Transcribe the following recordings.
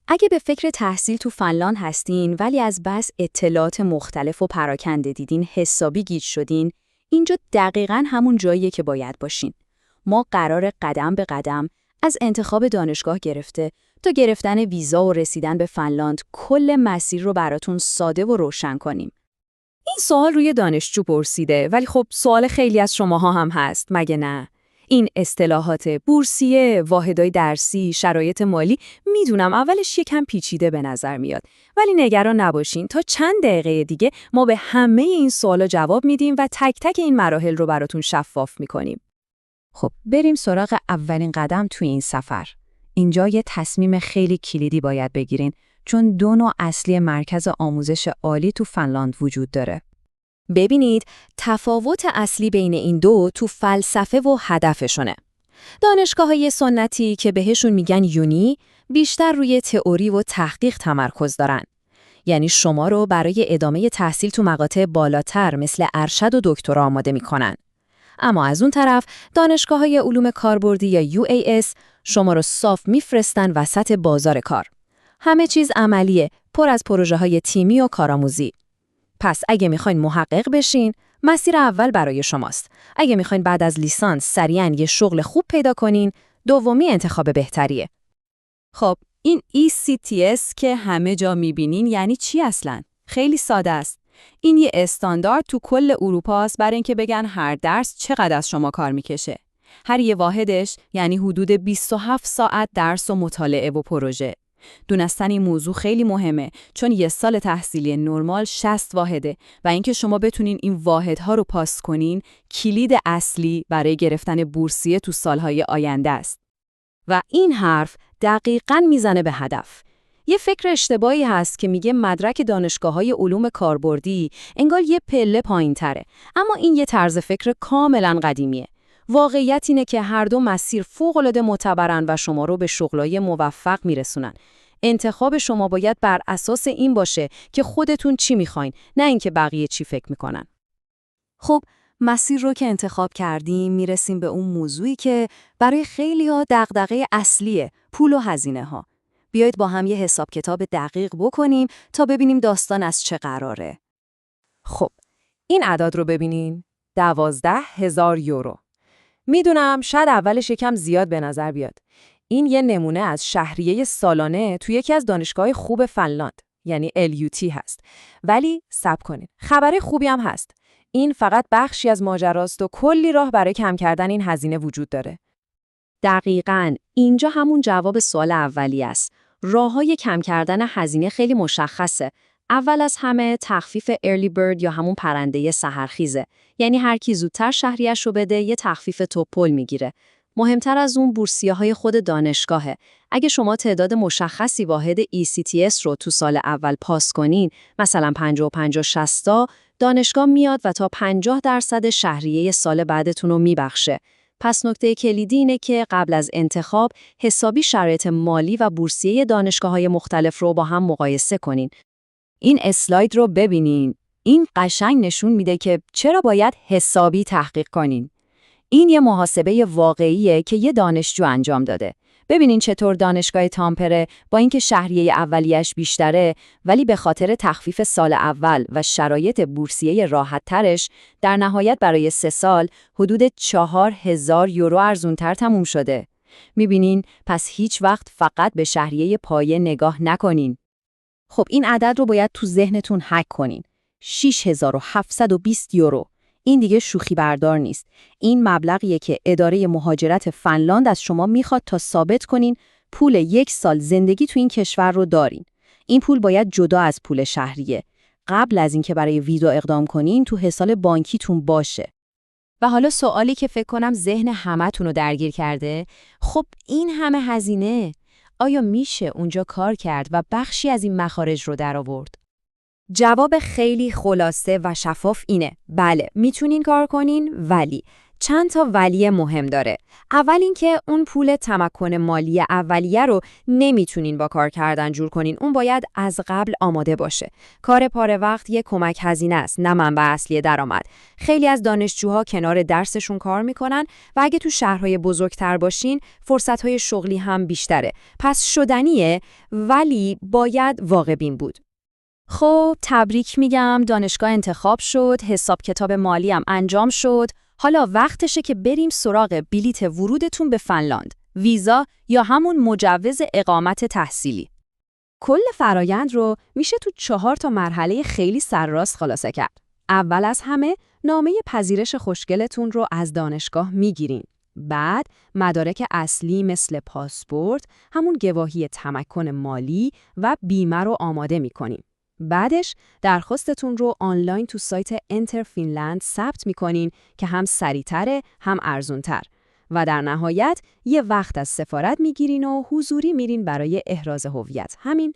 اگه به فکر تحصیل تو فنلاند هستین ولی از بس اطلاعات مختلف و پراکنده دیدین حسابی گیج شدین، اینجا دقیقاً همون جاییه که باید باشین. ما قرار قدم به قدم از انتخاب دانشگاه گرفته تا گرفتن ویزا و رسیدن به فنلاند کل مسیر رو براتون ساده و روشن کنیم. این سوال روی دانشجو پرسیده، ولی خب سوال خیلی از شماها هم هست، مگه نه؟ این اصطلاحات بورسیه، واحدهای درسی، شرایط مالی، میدونم اولش یکم پیچیده به نظر میاد، ولی نگران نباشین، تا چند دقیقه دیگه ما به همه این سوالا جواب میدیم و تک تک این مراحل رو براتون شفاف میکنیم. خب بریم سراغ اولین قدم توی این سفر. اینجا یه تصمیم خیلی کلیدی باید بگیرین، چون دو نوع اصلی مرکز آموزش عالی تو فنلاند وجود داره. ببینید، تفاوت اصلی بین این دو تو فلسفه و هدفشونه. دانشگاه‌های سنتی که بهشون میگن یونی، بیشتر روی تئوری و تحقیق تمرکز دارن. یعنی شما رو برای ادامه تحصیل تو مقاطع بالاتر مثل ارشد و دکترا آماده میکنن. اما از اون طرف، دانشگاه‌های علوم کاربردی یا UAS شما رو صاف میفرستن وسط بازار کار. همه چیز عملیه، پر از پروژه‌های تیمی و کارآموزی. پس اگه میخواین محقق بشین، مسیر اول برای شماست. اگه میخواین بعد از لیسانس سریعاً یه شغل خوب پیدا کنین، دومی انتخاب بهتریه. خب این ECTS که همه جا میبینین یعنی چی اصلاً؟ خیلی ساده است. این یه استاندارد تو کل اروپا است برای اینکه بگن هر درس چقدر از شما کار میکشه. هر یه واحدش یعنی حدود 27 ساعت درس و مطالعه و پروژه. دونستن این موضوع خیلی مهمه، چون یه سال تحصیلی نرمال 60 واحده و اینکه شما بتونین این واحدها رو پاس کنین کلید اصلی برای گرفتن بورسیه تو سالهای آینده است. و این حرف دقیقاً میزنه به هدف. یه فکر اشتباهی هست که میگه مدرک دانشگاه‌های علوم کاربردی انگار یه پله پایین‌تره، اما این یه طرز فکر کاملاً قدیمیه. واقعیت اینه که هر دو مسیر فوق‌العاده معتبرن و شما رو به شغلای موفق میرسونن. انتخاب شما باید بر اساس این باشه که خودتون چی میخواین، نه اینکه بقیه چی فکر میکنن. خب مسیر رو که انتخاب کردیم میرسیم به اون موضوعی که برای خیلی‌ها دغدغه اصلیه، پول و هزینه‌ها. بیایید با هم یه حساب کتاب دقیق بکنیم تا ببینیم داستان از چه قراره. خب، این اعداد رو ببینین. 12,000 یورو. میدونم شاید اولش یکم زیاد به نظر بیاد. این یه نمونه از شهریه سالانه توی یکی از دانشگاه خوب فنلاند، یعنی LUT هست. ولی صبر کنین، خبر خوبی هم هست. این فقط بخشی از ماجراست و کلی راه برای کم کردن این هزینه وجود داره. دقیقاً، اینجا همون جواب سوال اولی است. راه‌های کم کردن هزینه خیلی مشخصه. اول از همه تخفیف early bird یا همون پرنده سحرخیزه. یعنی هر کی زودتر شهریه‌اش رو بده یه تخفیف توپل میگیره. مهمتر از اون بورسیه‌های خود دانشگاهه. اگه شما تعداد مشخصی واحد ECTS رو تو سال اول پاس کنین، مثلا 55 و 60 دانشگاه میاد و تا 50% شهریه سال بعدتون رو میبخشه. پس نکته کلیدی اینه که قبل از انتخاب حسابی شرایط مالی و بورسیه دانشگاه‌های مختلف رو با هم مقایسه کنین. این اسلاید رو ببینین. این قشنگ نشون میده که چرا باید حسابی تحقیق کنین. این یه محاسبه واقعیه که یه دانشجو انجام داده. ببینین چطور دانشگاه تامپره با اینکه شهریه اولیش بیشتره ولی به خاطر تخفیف سال اول و شرایط بورسیه راحت ترش در نهایت برای 3 سال حدود 4,000 یورو ارزونتر تموم شده. میبینین پس هیچ وقت فقط به شهریه پایه نگاه نکنین. خب این عدد رو باید تو ذهنتون حک کنین. 6,720 یورو. این دیگه شوخی بردار نیست. این مبلغیه که اداره مهاجرت فنلاند از شما میخواد تا ثابت کنین پول 1 سال زندگی تو این کشور رو دارین. این پول باید جدا از پول شهریه. قبل از اینکه برای ویزا اقدام کنین تو حساب بانکیتون باشه. و حالا سوالی که فکر کنم ذهن همه‌تون رو درگیر کرده، خب این همه هزینه، آیا میشه اونجا کار کرد و بخشی از این مخارج رو درآورد؟ جواب خیلی خلاصه و شفاف اینه: بله، میتونین کار کنین، ولی چند تا ولی مهم داره. اول اینکه اون پول تمکن مالی اولیه رو نمیتونین با کار کردن جور کنین. اون باید از قبل آماده باشه. کار پاره وقت یه کمک هزینه است، نه منبع اصلی درآمد. خیلی از دانشجوها کنار درسشون کار میکنن و اگه تو شهرهای بزرگتر باشین، فرصت‌های شغلی هم بیشتره. پس شدنیه، ولی باید واقع بین بود. خب تبریک میگم، دانشگاه انتخاب شد، حساب کتاب مالی هم انجام شد. حالا وقتشه که بریم سراغ بلیت ورودتون به فنلاند، ویزا یا همون مجوز اقامت تحصیلی. کل فرایند رو میشه تو 4 تا مرحله خیلی سرراست خلاصه کرد. اول از همه نامه پذیرش خوشگلتون رو از دانشگاه میگیرین. بعد مدارک اصلی مثل پاسپورت، همون گواهی تمکن مالی و بیمه رو آماده میکنین. بعدش درخواستتون رو آنلاین تو سایت انتر فینلند ثبت میکنین که هم سریع‌تره هم ارزون‌تر. و در نهایت یه وقت از سفارت میگیرین و حضوری میرین برای احراز هویت. همین.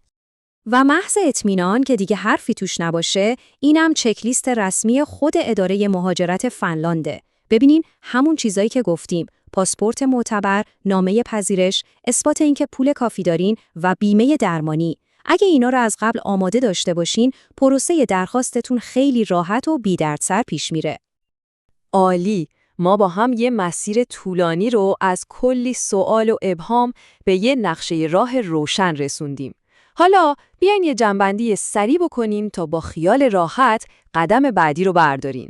و محض اطمینان که دیگه حرفی توش نباشه، اینم چکلیست رسمی خود اداره مهاجرت فنلانده. ببینین همون چیزایی که گفتیم، پاسپورت معتبر، نامه پذیرش، اثبات اینکه پول کافی دارین و بیمه درمانی. اگه اینا رو از قبل آماده داشته باشین، پروسه درخواستتون خیلی راحت و بی‌دردسر پیش میره. عالی! ما با هم یه مسیر طولانی رو از کلی سوال و ابهام به یه نقشه راه روشن رسوندیم. حالا بیاین یه جنبندی سریع بکنیم تا با خیال راحت قدم بعدی رو بردارین.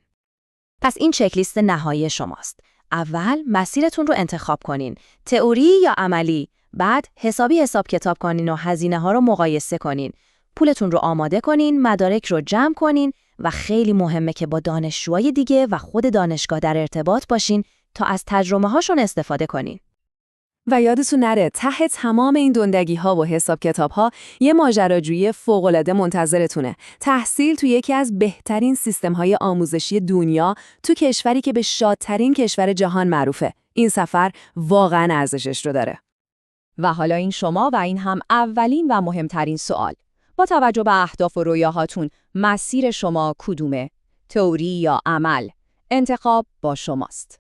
پس این چکلیست نهایی شماست. اول مسیرتون رو انتخاب کنین، تئوری یا عملی. بعد حساب کتاب کنین و هزینه ها رو مقایسه کنین. پولتون رو آماده کنین، مدارک رو جمع کنین و خیلی مهمه که با دانشجوهای دیگه و خود دانشگاه در ارتباط باشین تا از تجربه هاشون استفاده کنین. و یادتون نره ته تمام این دندگی‌ها و حساب کتاب‌ها یه ماجراجویی فوق‌العاده منتظرتونه. تحصیل تو یکی از بهترین سیستم‌های آموزشی دنیا تو کشوری که به شادترین کشور جهان معروفه. این سفر واقعاً ارزشش رو داره. و حالا این شما و این هم اولین و مهمترین سوال. با توجه به اهداف و رویاهاتون، مسیر شما کدومه؟ تئوری یا عمل؟ انتخاب با شماست.